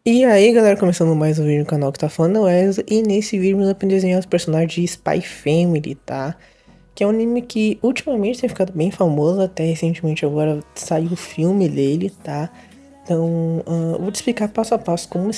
E aí galera, começando mais um vídeo no canal que tá falando é o Wesley. E nesse vídeo eu vou desenhar os personagens de Spy Family, tá? Que é um anime que ultimamente tem ficado bem famoso, até recentemente agora saiu o filme dele, tá? Então, eu vou te explicar passo a passo como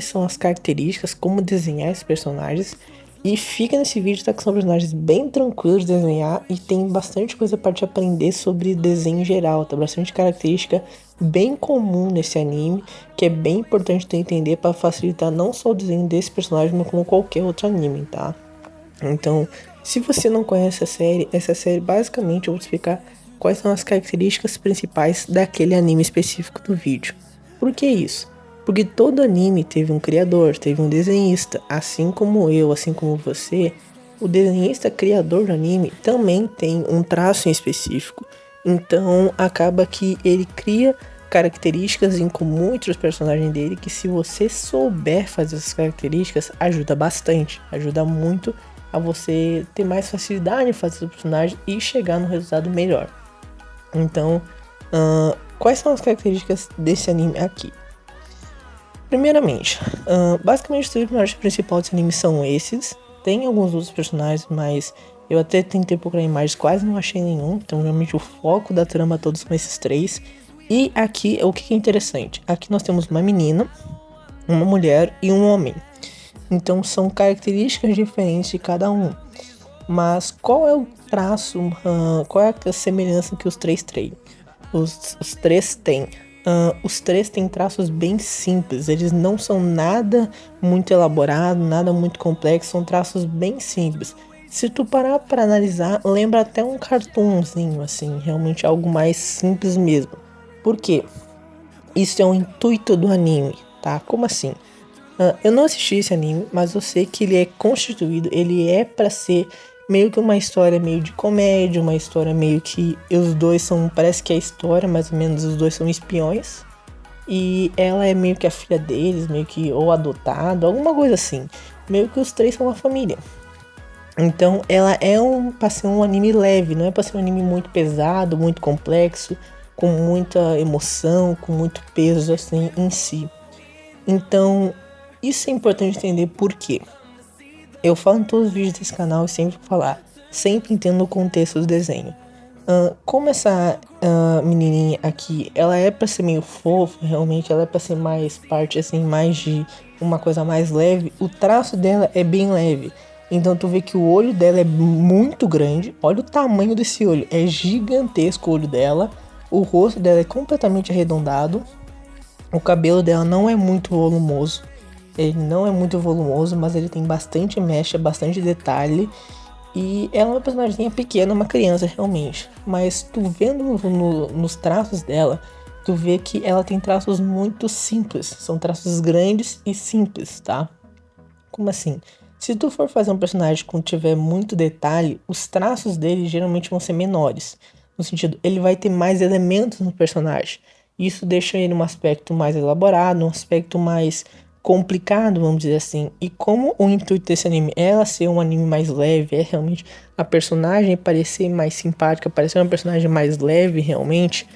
são as características, como desenhar esses personagens. E fica nesse vídeo, tá? Que são personagens bem tranquilos de desenhar e tem bastante coisa para te aprender sobre desenho em geral, tá? Bastante característica bem comum nesse anime, que é bem importante tu entender para facilitar não só o desenho desse personagem, mas como qualquer outro anime, tá? Então, se você não conhece a série, essa série basicamente eu vou te explicar quais são as características principais daquele anime específico do vídeo. Por que isso? Porque todo anime teve um criador, teve um desenhista, assim como eu, assim como você, o desenhista criador do anime também tem um traço em específico. Então acaba que ele cria características em comum entre os personagens dele que, se você souber fazer essas características, ajuda bastante, ajuda muito a você ter mais facilidade em fazer o personagem e chegar no resultado melhor. Então, quais são as características desse anime aqui? Primeiramente, basicamente os três personagens principais desse anime são esses. Tem alguns outros personagens, mas eu até tentei procurar imagens, quase não achei nenhum. Então, realmente o foco da trama todos são esses três. E aqui, o que é interessante? Aqui nós temos uma menina, uma mulher e um homem. Então são características diferentes de cada um. Mas qual é o traço, qual é a semelhança que os três têm? Os três têm. Os três têm traços bem simples, eles não são nada muito elaborado, nada muito complexo, são traços bem simples. Se tu parar para analisar, lembra até um cartoonzinho, assim, realmente algo mais simples mesmo. Por quê? Isso é o intuito do anime, tá? Como assim? Eu não assisti esse anime, mas eu sei que ele é constituído, ele é pra ser meio que uma história meio de comédia, uma história meio que os dois são, parece que é a história, mais ou menos os dois são espiões. E ela é meio que a filha deles, meio que ou adotado, alguma coisa assim. Meio que os três são uma família. Então ela é pra ser um anime leve, não é pra ser um anime muito pesado, muito complexo, com muita emoção, com muito peso assim em si. Então, isso é importante entender por quê. Eu falo em todos os vídeos desse canal e sempre vou falar, sempre entendo o contexto do desenho. Como essa menininha aqui, ela é pra ser meio fofa, realmente, ela é pra ser mais parte assim, mais de uma coisa mais leve, o traço dela é bem leve. Então tu vê que o olho dela é muito grande, olha o tamanho desse olho, é gigantesco o olho dela, o rosto dela é completamente arredondado, o cabelo dela não é muito volumoso. Ele não é muito volumoso, mas ele tem bastante mecha, bastante detalhe. E ela é uma personagem pequena, uma criança realmente. Mas tu vendo nos traços dela, tu vê que ela tem traços muito simples. São traços grandes e simples, tá? Como assim? Se tu for fazer um personagem que tiver muito detalhe, os traços dele geralmente vão ser menores. No sentido, ele vai ter mais elementos no personagem. Isso deixa ele um aspecto mais elaborado, um aspecto mais complicado, vamos dizer assim. E como o intuito desse anime é ela ser um anime mais leve, é realmente a personagem parecer mais simpática, parecer uma personagem mais leve realmente,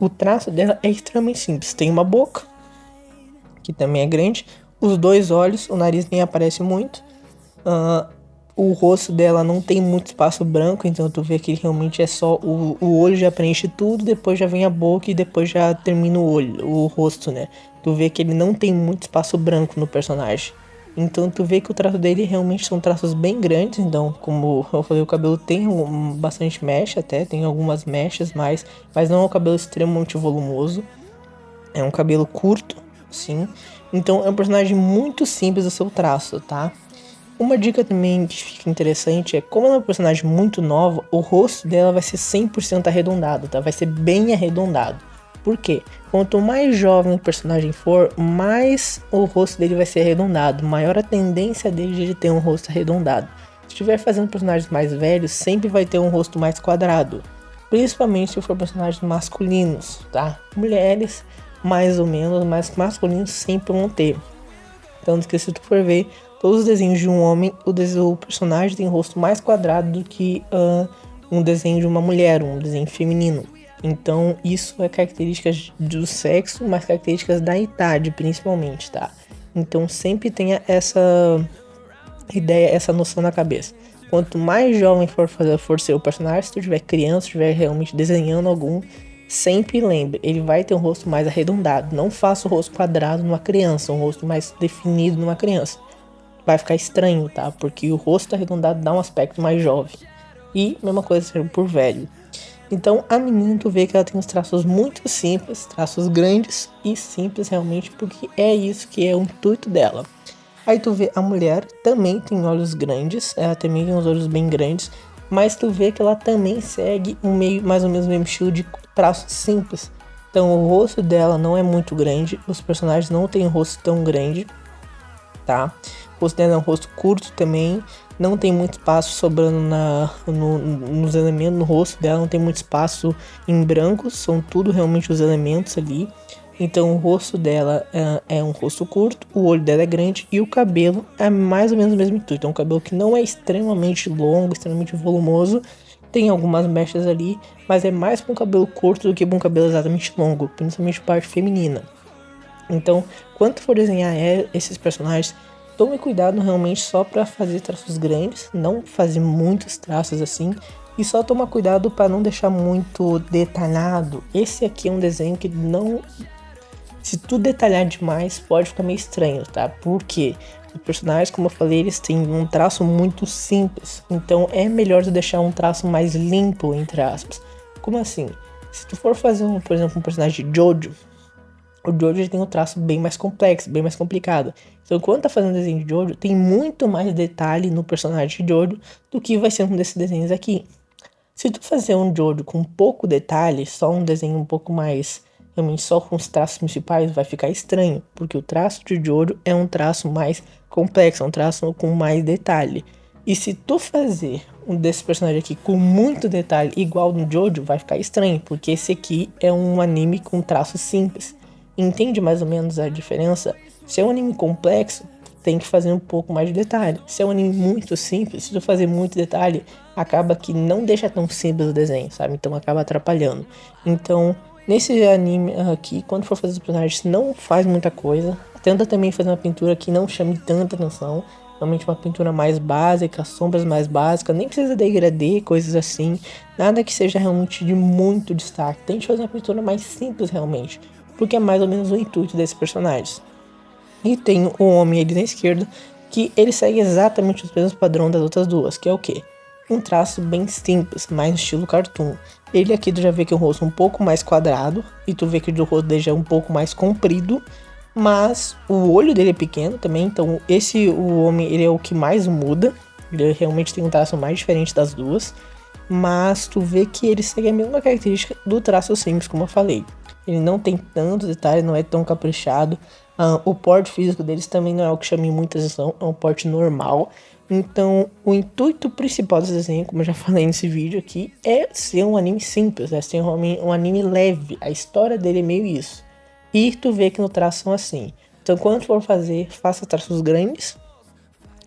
o traço dela é extremamente simples. Tem uma boca, que também é grande, os dois olhos, o nariz nem aparece muito. O rosto dela não tem muito espaço branco, então tu vê que realmente é só o olho já preenche tudo, depois já vem a boca e depois já termina o olho, o rosto, né? Tu vê que ele não tem muito espaço branco no personagem. Então tu vê que o traço dele realmente são traços bem grandes, então como eu falei, o cabelo tem bastante mecha até, tem algumas mechas mais, mas não é um cabelo extremamente volumoso. É um cabelo curto, sim. Então é um personagem muito simples do seu traço, tá? Uma dica também que fica interessante é, como ela é uma personagem muito nova, o rosto dela vai ser 100% arredondado, tá? Vai ser bem arredondado. Por quê? Quanto mais jovem o personagem for, mais o rosto dele vai ser arredondado, maior a tendência dele de ter um rosto arredondado. Se estiver fazendo personagens mais velhos, sempre vai ter um rosto mais quadrado, principalmente se for personagens masculinos, tá? Mulheres, mais ou menos, mas masculinos sempre vão ter. Tanto que, se tu for ver todos os desenhos de um homem, o personagem tem um rosto mais quadrado do que um desenho de uma mulher, um desenho feminino. Então isso é características do sexo, mas características da idade principalmente, tá? Então sempre tenha essa ideia, essa noção na cabeça. Quanto mais jovem for ser o personagem, se tu tiver criança, se estiver realmente desenhando algum, sempre lembre, ele vai ter um rosto mais arredondado. Não faça o rosto quadrado numa criança, um rosto mais definido numa criança. Vai ficar estranho, tá? Porque o rosto arredondado dá um aspecto mais jovem. E mesma coisa serve por velho. Então a menina, tu vê que ela tem uns traços muito simples, traços grandes e simples realmente, porque é isso que é o intuito dela. Aí tu vê a mulher também tem olhos grandes, ela também tem os olhos bem grandes, mas tu vê que ela também segue mais ou menos o mesmo estilo de traços simples. Então o rosto dela não é muito grande, os personagens não têm um rosto tão grande, tá? O rosto dela é um rosto curto também, não tem muito espaço sobrando nos elementos, no rosto dela não tem muito espaço em branco, são tudo realmente os elementos ali. Então o rosto dela é um rosto curto, o olho dela é grande e o cabelo é mais ou menos o mesmo intuito. Então um cabelo que não é extremamente longo, extremamente volumoso, tem algumas mechas ali, mas é mais para um cabelo curto do que para um cabelo exatamente longo, principalmente parte feminina. Então, quando for desenhar esses personagens, tome cuidado realmente só para fazer traços grandes, não fazer muitos traços assim, e só toma cuidado para não deixar muito detalhado. Esse aqui é um desenho que não, se tu detalhar demais, pode ficar meio estranho, tá? Porque os personagens, como eu falei, eles têm um traço muito simples, então é melhor tu deixar um traço mais limpo, entre aspas. Como assim? Se tu for fazer, por exemplo, um personagem de Jojo, o Jojo tem um traço bem mais complexo, bem mais complicado. Então, quando tá fazendo desenho de Jojo, tem muito mais detalhe no personagem de Jojo do que vai ser um desses desenhos aqui. Se tu fazer um Jojo com pouco detalhe, só um desenho um pouco mais, realmente só com os traços principais, vai ficar estranho, porque o traço de Jojo é um traço mais complexo, é um traço com mais detalhe. E se tu fazer um desses personagens aqui com muito detalhe igual no Jojo, vai ficar estranho, porque esse aqui é um anime com traço simples. Entende mais ou menos a diferença? Se é um anime complexo, tem que fazer um pouco mais de detalhe. Se é um anime muito simples, se tu fazer muito detalhe, acaba que não deixa tão simples o desenho, sabe? Então acaba atrapalhando. Então, nesse anime aqui, quando for fazer os personagens, não faz muita coisa. Tenta também fazer uma pintura que não chame tanta atenção. Realmente uma pintura mais básica, sombras mais básicas, nem precisa degradê, coisas assim. Nada que seja realmente de muito destaque. Tente fazer uma pintura mais simples realmente, porque é mais ou menos o intuito desses personagens. E tem o homem ali na esquerda, que ele segue exatamente os mesmos padrões das outras duas, que é o quê? Um traço bem simples, mais no estilo cartoon. Ele aqui tu já vê que é um rosto um pouco mais quadrado, e tu vê que o rosto dele já é um pouco mais comprido, mas o olho dele é pequeno também, então o homem, ele é o que mais muda, ele realmente tem um traço mais diferente das duas, mas tu vê que ele segue a mesma característica do traço simples, como eu falei. Ele não tem tantos detalhes, não é tão caprichado. O porte físico deles também não é o que chama muita atenção, é um porte normal. Então, o intuito principal desse desenho, como eu já falei nesse vídeo aqui, é ser um anime simples, é ser um anime leve. A história dele é meio isso. E tu vê que no traço são assim. Então, quando for fazer, faça traços grandes.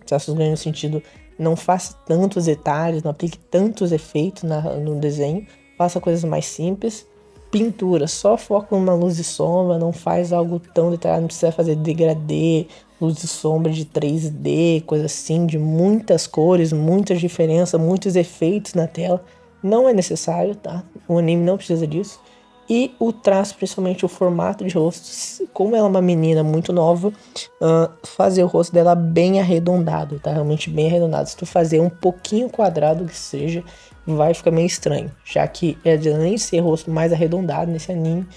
Traços grandes no sentido, não faça tantos detalhes, não aplique tantos efeitos no desenho. Faça coisas mais simples. Pintura, só foca numa luz e sombra, não faz algo tão detalhado, não precisa fazer degradê, luz e sombra de 3D, coisa assim, de muitas cores, muitas diferenças, muitos efeitos na tela. Não é necessário, tá? O anime não precisa disso. E o traço, principalmente o formato de rosto, como ela é uma menina muito nova, fazer o rosto dela bem arredondado, tá? Realmente bem arredondado. Se tu fazer um pouquinho quadrado que seja, vai ficar meio estranho, já que além de ser rosto mais arredondado nesse anime,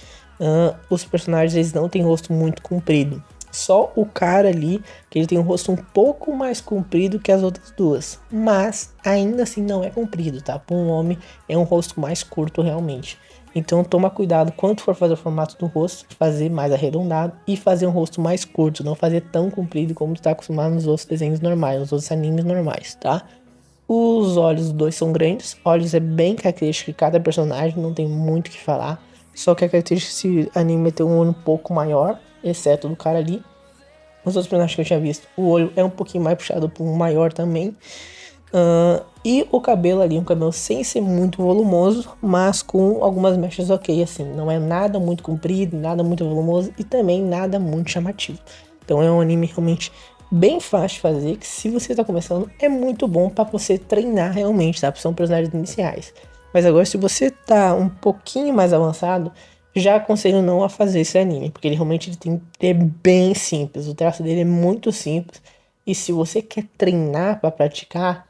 os personagens eles não têm rosto muito comprido. Só o cara ali, que ele tem um rosto um pouco mais comprido que as outras duas, mas ainda assim não é comprido, tá? Para um homem é um rosto mais curto realmente. Então toma cuidado quando for fazer o formato do rosto, fazer mais arredondado e fazer um rosto mais curto, não fazer tão comprido como tu tá acostumado nos outros desenhos normais, nos outros animes normais, tá? Os olhos dos dois são grandes, olhos é bem característico de cada personagem, não tem muito o que falar. Só que a característica desse anime é ter um olho um pouco maior, exceto do cara ali. Os outros personagens que eu tinha visto, o olho é um pouquinho mais puxado para um maior também. E o cabelo ali, um cabelo sem ser muito volumoso, mas com algumas mechas ok, assim. Não é nada muito comprido, nada muito volumoso e também nada muito chamativo. Então é um anime realmente bem fácil de fazer, que se você está começando, é muito bom para você treinar realmente, tá? São personagens iniciais. Mas agora, se você tá um pouquinho mais avançado, já aconselho não a fazer esse anime, porque ele realmente é bem simples. O traço dele é muito simples. E se você quer treinar para praticar,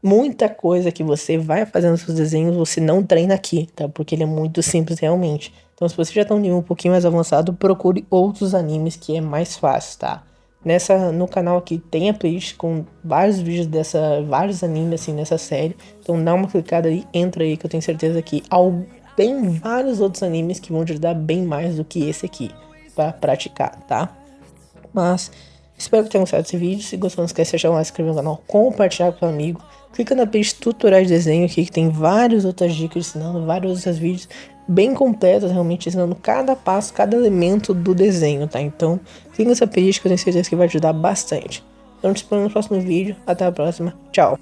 muita coisa que você vai fazendo nos seus desenhos, você não treina aqui, tá? Porque ele é muito simples realmente. Então, se você já tá um nível um pouquinho mais avançado, procure outros animes que é mais fácil, tá? No canal aqui tem a playlist com vários vídeos vários animes assim nessa série. Então dá uma clicada aí, entra aí que eu tenho certeza que tem vários outros animes que vão te ajudar bem mais do que esse aqui para praticar, tá? Mas espero que tenham gostado desse vídeo. Se gostou, não esquece de deixar um like, se inscrever no canal, compartilhar com o amigo. Clica na playlist tutoriais de desenho aqui, que tem várias outras dicas ensinando, vários outros vídeos bem completos, realmente ensinando cada passo, cada elemento do desenho, tá? Então, clica nessa playlist que eu tenho certeza que vai ajudar bastante. Então, te espero no próximo vídeo. Até a próxima. Tchau.